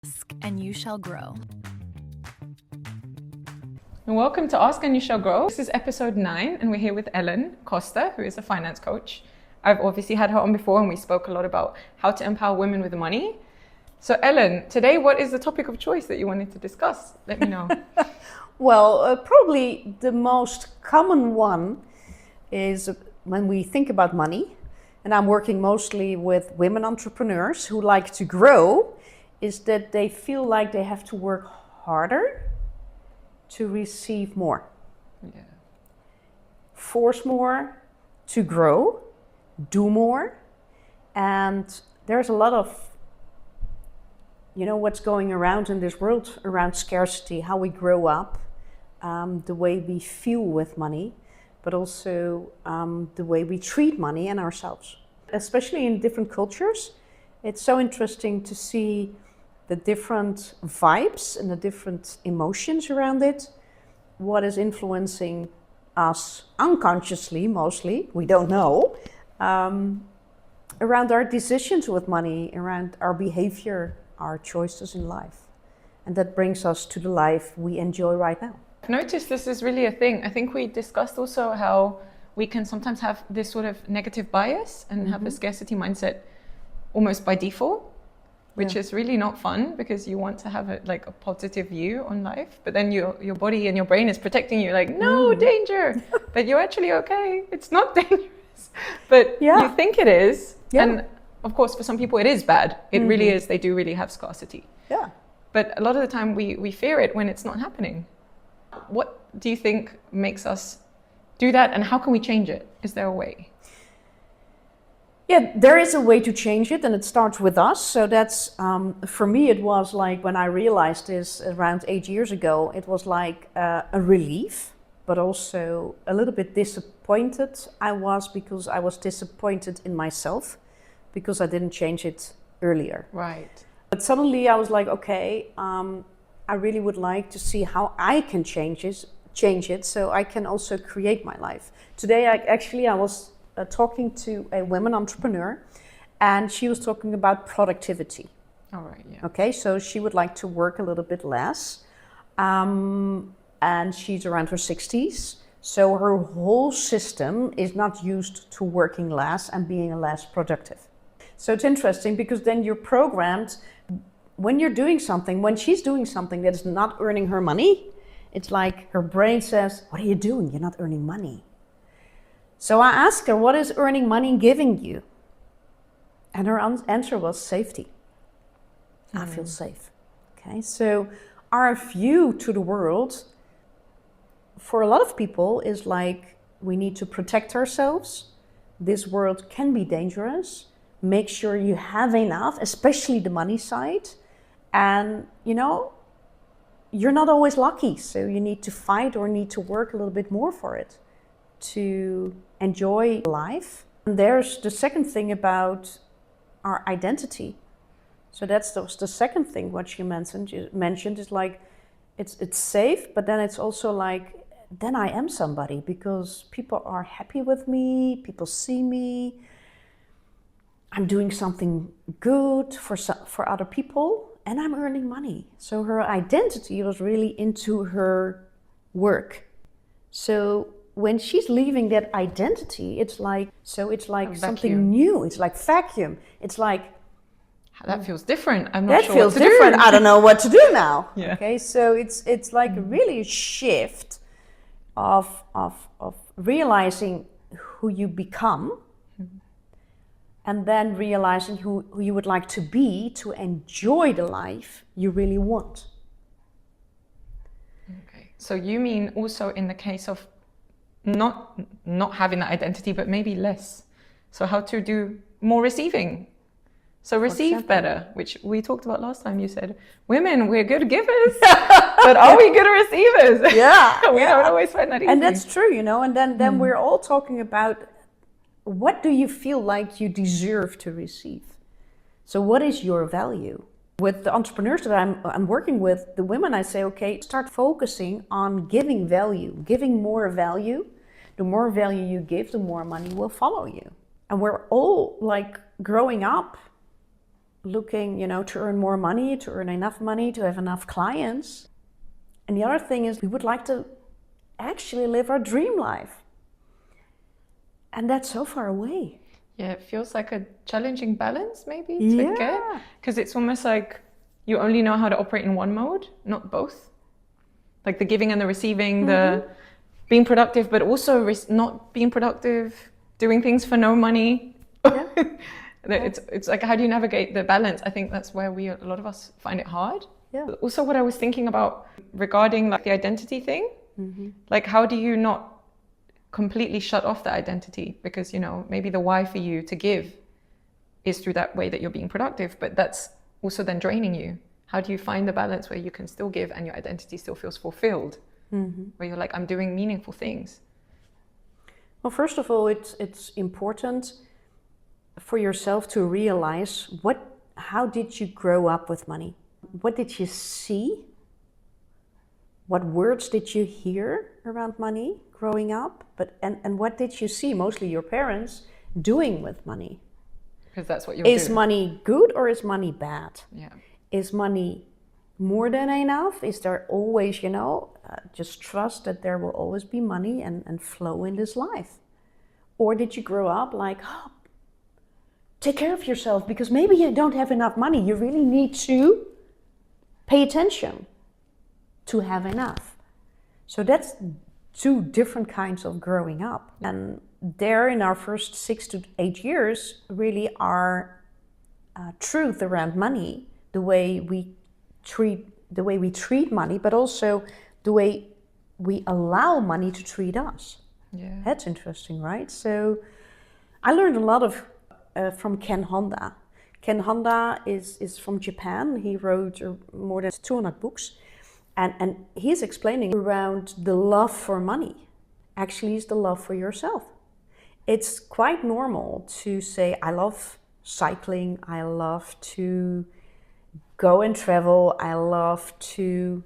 Ask and you shall grow. And welcome to Ask and You Shall Grow. This is episode 9 and we're here with Ellen Koster, who is a finance coach. I've obviously had her on before and we spoke a lot about how to empower women with money. So Ellen, today what is the topic of choice that you wanted to discuss? Let me know. Well, probably the most common one is when we think about money, and I'm working mostly with women entrepreneurs who like to grow, is that they feel like they have to work harder to receive more. Yeah. Force more to grow, do more. And there's a lot of, what's going around in this world around scarcity, how we grow up, the way we feel with money, but also the way we treat money and ourselves. Especially in different cultures, it's so interesting to see the different vibes and the different emotions around it. What is influencing us unconsciously, mostly, we don't know, around our decisions with money, around our behavior, our choices in life. And that brings us to the life we enjoy right now. I've noticed this is really a thing. I think we discussed also how we can sometimes have this sort of negative bias and have a scarcity mindset almost by default, which is really not fun because you want to have a positive view on life, but then your body and your brain is protecting you like, no, danger, but you're actually okay. It's not dangerous, but you think it is. Yeah. And of course, for some people it is bad. It really is. They do really have scarcity. Yeah. But a lot of the time we fear it when it's not happening. What do you think makes us do that, and how can we change it? Is there a way? Yeah, there is a way to change it, and it starts with us. So that's, for me, it was like when I realized this around 8 years ago, it was like a relief, but also a little bit disappointed because I was disappointed in myself because I didn't change it earlier. Right. But suddenly I was like, okay, I really would like to see how I can change it so I can also create my life. Today, I was talking to a woman entrepreneur, and she was talking about productivity. All right, yeah. Okay, so she would like to work a little bit less, and she's around her 60s. So her whole system is not used to working less and being less productive. So it's interesting because then you're programmed when she's doing something that is not earning her money. It's like her brain says, what are you doing? You're not earning money. So I asked her, what is earning money giving you? And her answer was safety. I feel safe. Okay, so our view to the world for a lot of people is like, we need to protect ourselves. This world can be dangerous. Make sure you have enough, especially the money side. And, you're not always lucky. So you need to fight or need to work a little bit more for it to enjoy life. And there's the second thing about our identity. So that's the second thing what she mentioned is like, it's safe, but then it's also like, then I am somebody because people are happy with me, people see me, I'm doing something good for other people, and I'm earning money. So her identity was really into her work. So when she's leaving that identity, it's like something new. It's like vacuum. It's like, that feels different. I'm not sure feels what to different. do. I don't know what to do now. Yeah. Okay, so it's like really a shift of realizing who you become, and then realizing who you would like to be to enjoy the life you really want. Okay. So you mean also in the case of not having that identity, but maybe less. So how to do more receiving. So receive better, which we talked about last time. You said, women, we're good givers, but are we good receivers? Yeah. We don't always find that easy. And that's true, and then we're all talking about, what do you feel like you deserve to receive? So what is your value? With the entrepreneurs that I'm working with, the women, I say, okay, start focusing on giving value, giving more value. The more value you give, the more money will follow you. And we're all like growing up looking, to earn more money, to earn enough money, to have enough clients. And the other thing is we would like to actually live our dream life. And that's so far away. Yeah, it feels like a challenging balance maybe to Yeah. get, because it's almost like you only know how to operate in one mode, not both. Like the giving and the receiving, the being productive, but also not being productive, doing things for no money. Yeah. It's like, how do you navigate the balance? I think that's where a lot of us find it hard. Yeah. But also what I was thinking about regarding like the identity thing, like how do you not completely shut off the identity? Because, maybe the why for you to give is through that way that you're being productive, but that's also then draining you. How do you find the balance where you can still give and your identity still feels fulfilled? Where you're like, I'm doing meaningful things. Well, first of all, it's important for yourself to realize how did you grow up with money? What did you see? What words did you hear around money growing up? And what did you see, mostly your parents, doing with money? Because that's what you're doing. Is doing. Money good or is money bad? Yeah. Is money more than enough? Is there always, just trust that there will always be money and flow in this life? Or did you grow up like, take care of yourself because maybe you don't have enough money. You really need to pay attention to have enough. So that's two different kinds of growing up. And there in our first 6 to 8 years really our truth around money, the way we treat money, but also the way we allow money to treat us. Yeah. That's interesting, right? So I learned a lot of from Ken Honda. Ken Honda is from Japan. He wrote more than 200 books. And he's explaining around the love for money. Actually, is the love for yourself. It's quite normal to say, I love cycling. I love to go and travel. I love to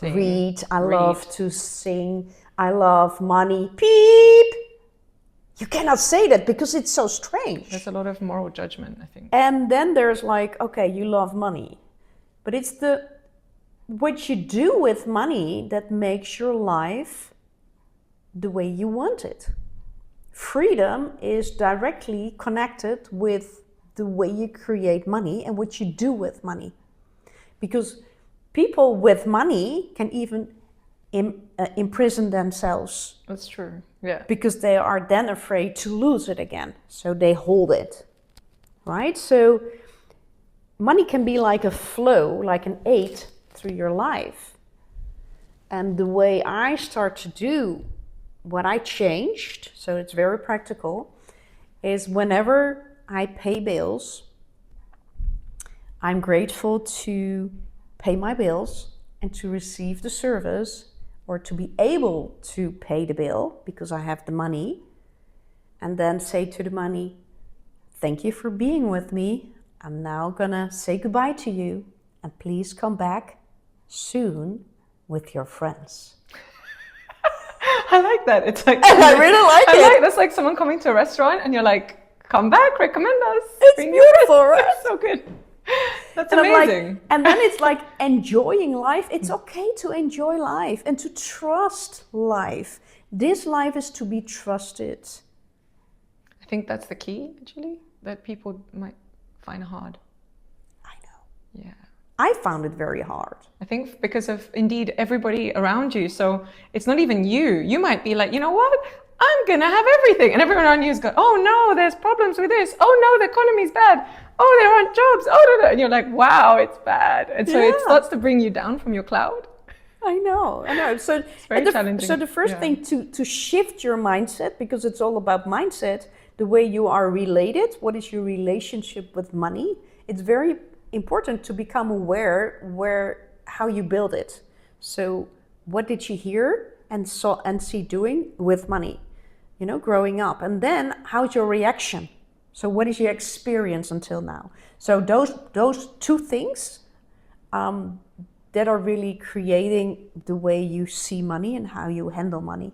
read. I love to sing. I love money. Beep! You cannot say that because it's so strange. There's a lot of moral judgment, I think. And then there's like, okay, you love money. But it's what you do with money that makes your life the way you want it. Freedom is directly connected with the way you create money and what you do with money. Because people with money can even imprison themselves. That's true, yeah. Because they are then afraid to lose it again. So they hold it, right? So money can be like a flow, like an aid through your life. And the way I start to do what I changed, so it's very practical, is whenever I pay bills, I'm grateful to pay my bills and to receive the service or to be able to pay the bill because I have the money, and then say to the money, thank you for being with me. I'm now gonna say goodbye to you and please come back soon with your friends. I like that. It's like, and I really like it. That's like someone coming to a restaurant and you're like, come back, recommend us. It's beautiful, right? That's so good. That's and amazing. Like, and then it's like enjoying life. It's okay to enjoy life and to trust life. This life is to be trusted. I think that's the key, actually, that people might find hard. I know. Yeah. I found it very hard. I think because of, indeed, everybody around you. So it's not even you. You might be like, you know what? I'm going to have everything. And everyone around you is going, oh no, there's problems with this. Oh no, the economy's bad. Oh, there aren't jobs. Oh, no. And you're like, wow, it's bad. And so it starts to bring you down from your cloud. I know. So it's very challenging. So the first thing to shift your mindset, because it's all about mindset, the way you are related, what is your relationship with money? It's very important to become aware how you build it. So what did you hear and see doing with money, growing up? And then how's your reaction? So what is your experience until now? So those two things that are really creating the way you see money and how you handle money.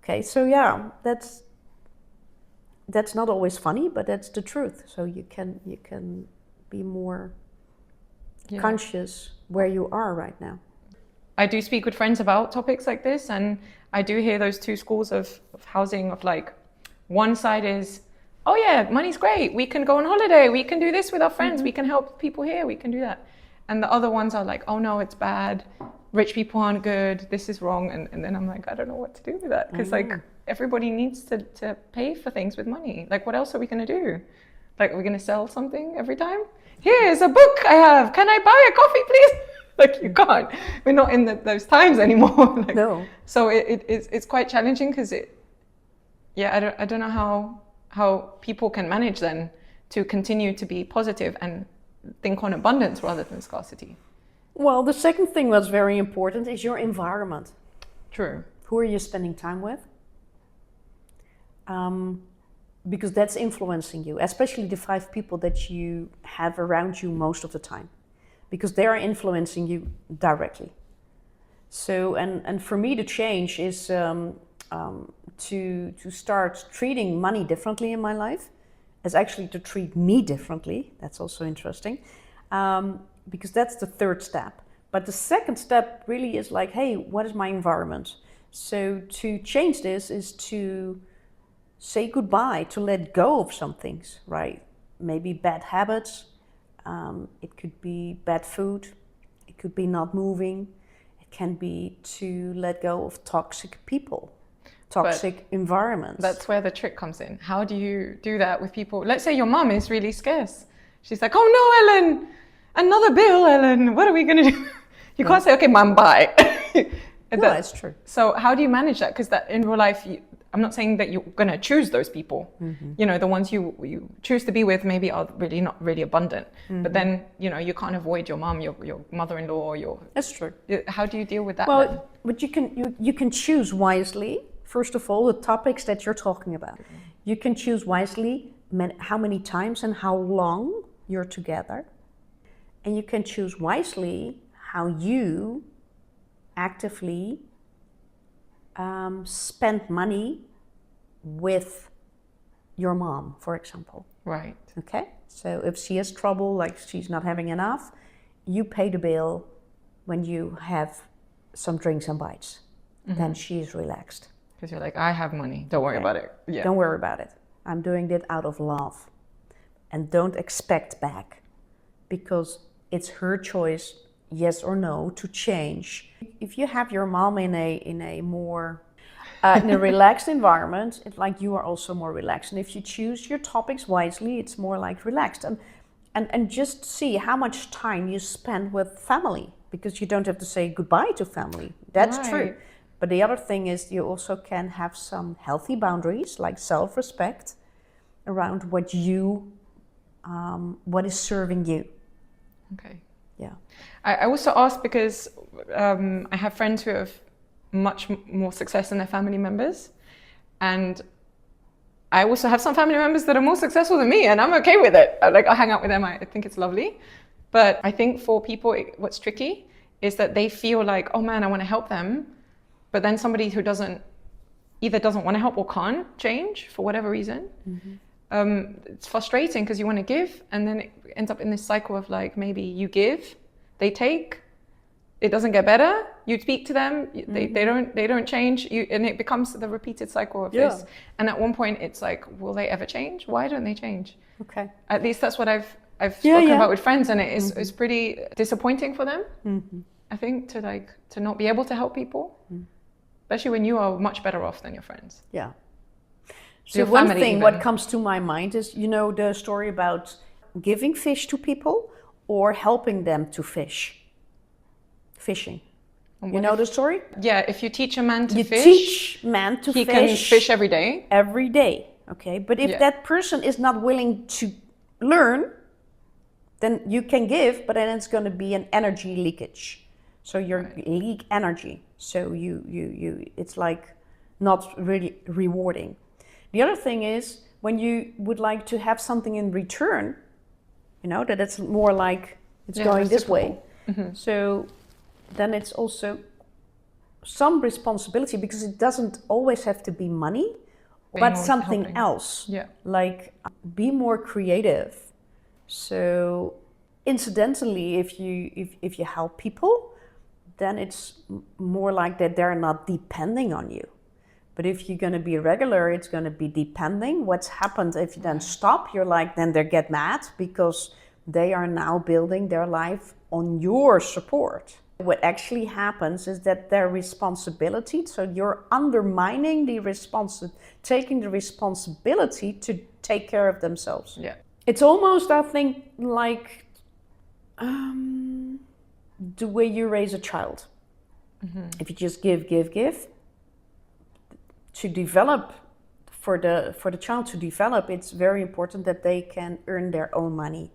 Okay, so yeah, that's not always funny, but that's the truth. So you can be more Yeah. conscious where you are right now. I do speak with friends about topics like this, and I do hear those two schools of housing of like, one side is, oh yeah, money's great, we can go on holiday, we can do this with our friends, we can help people here, we can do that. And the other ones are like, oh no, it's bad, rich people aren't good, this is wrong. And then I'm like, I don't know what to do with that, because like everybody needs to pay for things with money. Like, what else are we going to do? Like, are we going to sell something every time? Here's a book I have, can I buy a coffee please? Like, you can't. We're not in those times anymore. Like, No. So it's quite challenging, because I don't know how people can manage then to continue to be positive and think on abundance rather than scarcity. Well, the second thing that's very important is your environment. True. Who are you spending time with? Because that's influencing you, especially the 5 people that you have around you most of the time, because they are influencing you directly. So, and for me, the change is to start treating money differently in my life, is actually to treat me differently. That's also interesting, because that's the third step. But the second step really is like, hey, what is my environment? So to change this is to say goodbye, to let go of some things, right? Maybe bad habits, it could be bad food, it could be not moving, it can be to let go of toxic people, toxic environments. That's where the trick comes in. How do you do that with people? Let's say your mum is really scarce. She's like, oh no, Ellen, another bill, Ellen, what are we going to do? You can't say, okay, mum, bye. No, that's true. So how do you manage that? Because that in real life, I'm not saying that you're going to choose those people. You know, the ones you choose to be with maybe are really not really abundant. But then, you know, you can't avoid your mom, your mother-in-law, your... That's true. How do you deal with that? Well, then? but you can choose wisely. First of all, the topics that you're talking about. You can choose wisely how many times and how long you're together. And you can choose wisely how you actively spend money with your mom, for example. Right. Okay? So if she has trouble, like she's not having enough, you pay the bill when you have some drinks and bites. Then she is relaxed. Because you're like, I have money, don't worry about it. Yeah. Don't worry about it. I'm doing it out of love. And don't expect back, because it's her choice, yes or no, to change. If you have your mom in a more in a relaxed environment, it's like you are also more relaxed. And if you choose your topics wisely, it's more like relaxed. And just see how much time you spend with family, because you don't have to say goodbye to family. That's true. But the other thing is you also can have some healthy boundaries, like self-respect around what is serving you. Okay. Yeah. I also ask because I have friends who have much more success than their family members. And I also have some family members that are more successful than me, and I'm okay with it. Like, I hang out with them, I think it's lovely. But I think for people, what's tricky is that they feel like, oh man, I want to help them. But then somebody who either doesn't want to help or can't change for whatever reason. It's frustrating because you want to give, and then it ends up in this cycle of like, maybe you give, they take, it doesn't get better, you speak to them, they don't change, and it becomes the repeated cycle of this. And at one point it's like, will they ever change? Why don't they change? Okay. At least that's what I've spoken about with friends, and it's pretty disappointing for them. I think to not be able to help people, especially when you are much better off than your friends. Yeah. So one thing what comes to my mind is, you know, the story about giving fish to people or helping them to fish. Fishing. You know the story? Yeah, if you teach a man to fish, teach man to he fish. He can fish every day. Every day, okay? But if that person is not willing to learn, then you can give, but then it's going to be an energy leakage. So you leak energy. So it's like not really rewarding. The other thing is, when you would like to have something in return, you know, that it's more like it's going this way. So then it's also some responsibility, because it doesn't always have to be money, but something else. Like, be more creative So incidentally, if you help people, then it's more like that they're not depending on you. But if you're going to be regular, it's going to be depending. What's happened if you then stop, you're like, then they get mad because they are now building their life on your support. What actually happens is that their responsibility, so you're undermining taking the responsibility to take care of themselves. Yeah. It's almost, I think, like the way you raise a child. If you just give, to develop, for the child to develop, it's very important that they can earn their own money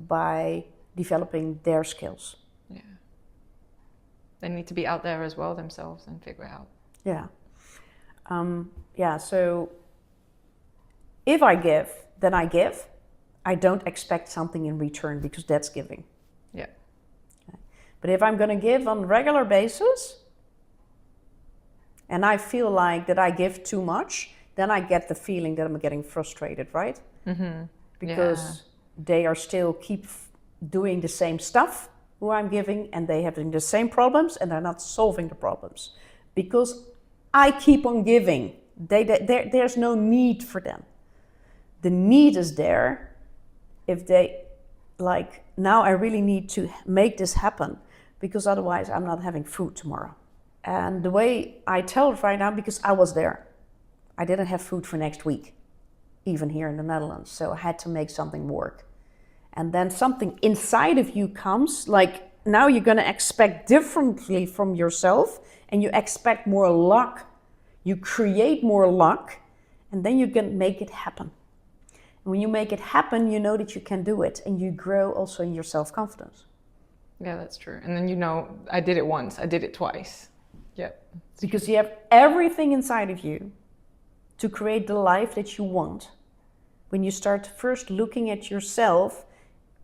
by developing their skills. Yeah. They need to be out there as well themselves and figure it out. Yeah. So if I give, then I give. I don't expect something in return because that's giving. Yeah. Okay. But if I'm going to give on a regular basis, and I feel like that I give too much, then I get the feeling that I'm getting frustrated, right? Because they are still keep doing the same stuff who I'm giving, and they having the same problems, and they're not solving the problems because I keep on giving. There's no need for them. The need is there if they like, now I really need to make this happen because otherwise I'm not having food tomorrow. And the way I tell it right now, because I was there, I didn't have food for next week, even here in the Netherlands. So I had to make something work. And then something inside of you comes, like now you're going to expect differently from yourself and you expect more luck. You create more luck and then you can make it happen. And when you make it happen, you know that you can do it and you grow also in your self-confidence. Yeah, that's true. And then, I did it once, I did it twice. Yeah. Because you have everything inside of you to create the life that you want. When you start first looking at yourself,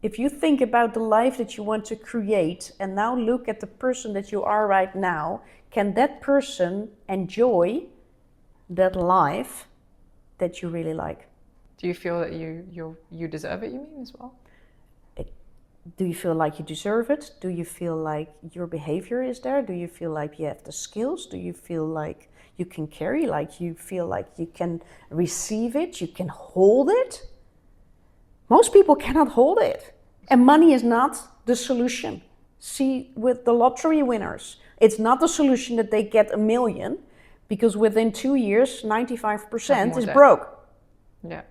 if you think about the life that you want to create and now look at the person that you are right now, can that person enjoy that life that you really like? Do you feel that you deserve it, you mean, as well? Do you feel like you deserve it? Do you feel like your behavior is there? Do you feel like you have the skills? Do you feel like you can carry, like you feel like you can receive it, you can hold it? Most people cannot hold it. And money is not the solution. See, with the lottery winners, it's not the solution that they get 1 million because within 2 years, 95% is broke. Yeah.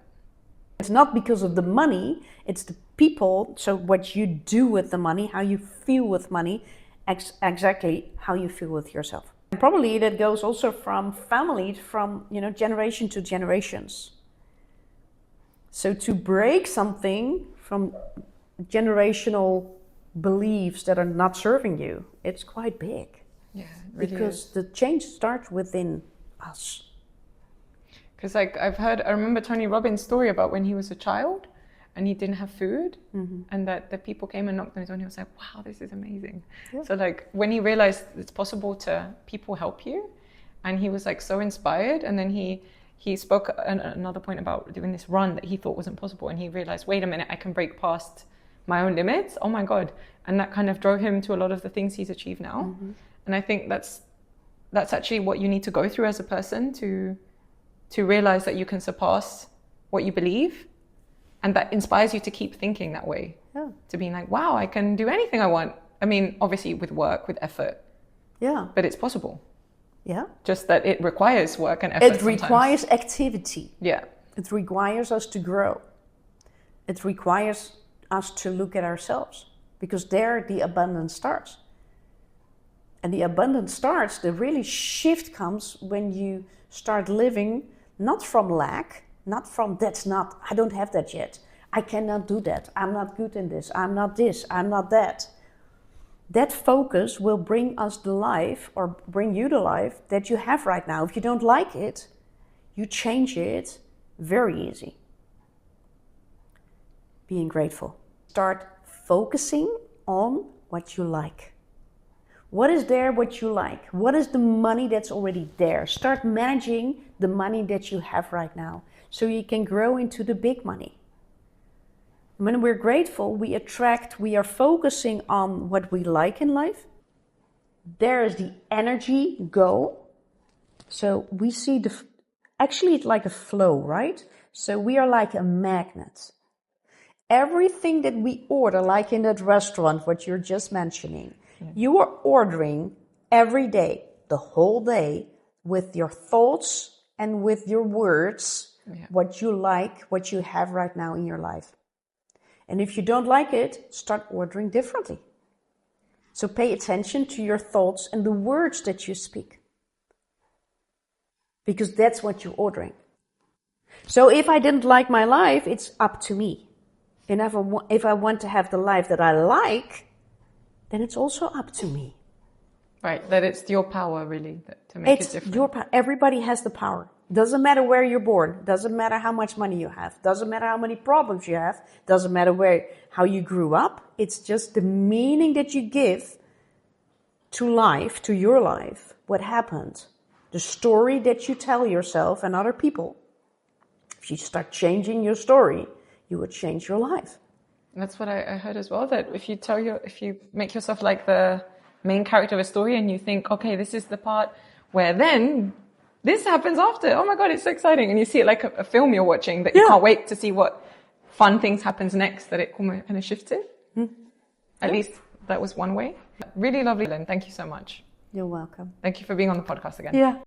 It's not because of the money, it's the people. So what you do with the money, how you feel with money, exactly how you feel with yourself. And probably that goes also from family, from generation to generations. So to break something from generational beliefs that are not serving you, it's quite big. Yeah, it really because is. The change starts within us. Because I remember Tony Robbins' story about when he was a child and he didn't have food, and that the people came and knocked on his door and he was like, wow, this is amazing. Yeah. So when he realized it's possible people help you, and he was so inspired, and then he spoke another point about doing this run that he thought wasn't possible, and he realized, wait a minute, I can break past my own limits. Oh my God. And that kind of drove him to a lot of the things he's achieved now. And I think that's actually what you need to go through as a person to realize that you can surpass what you believe, and that inspires you to keep thinking that way. Yeah. To being like, wow, I can do anything I want. I mean, obviously with work, with effort. Yeah. But it's possible. Yeah. Just that it requires work and effort. It requires activity. Yeah. It requires us to grow. It requires us to look at ourselves, because there the abundance starts. And the abundance starts, the really shift comes when you start living not from lack, not from I don't have that yet. I cannot do that. I'm not good in this. I'm not this. I'm not that. That focus will bring us the life, or bring you the life that you have right now. If you don't like it, you change it very easy. Being grateful. Start focusing on what you like. What is there what you like? What is the money that's already there? Start managing the money that you have right now so you can grow into the big money. When we're grateful, we attract, we are focusing on what we like in life. There is the energy go. So we see actually it's like a flow, right? So we are like a magnet. Everything that we order, like in that restaurant, what you're just mentioning, you are ordering every day, the whole day, with your thoughts and with your words, what you like, what you have right now in your life. And if you don't like it, start ordering differently. So pay attention to your thoughts and the words that you speak. Because that's what you're ordering. So if I didn't like my life, it's up to me. And if I want to have the life that I like, then it's also up to me. Right, that it's your power really to make it different. Your power. Everybody has the power. Doesn't matter where you're born. Doesn't matter how much money you have. Doesn't matter how many problems you have. Doesn't matter how you grew up. It's just the meaning that you give to life, to your life, what happened. The story that you tell yourself and other people. If you start changing your story, you would change your life. That's what I heard as well, that if you make yourself like the main character of a story and you think, okay, this is the part where then this happens after. Oh my God, it's so exciting. And you see it like a film you're watching that you can't wait to see what fun things happens next, that it kind of shifts it. At least that was one way. Really lovely, Ellen. Thank you so much. You're welcome. Thank you for being on the podcast again. Yeah.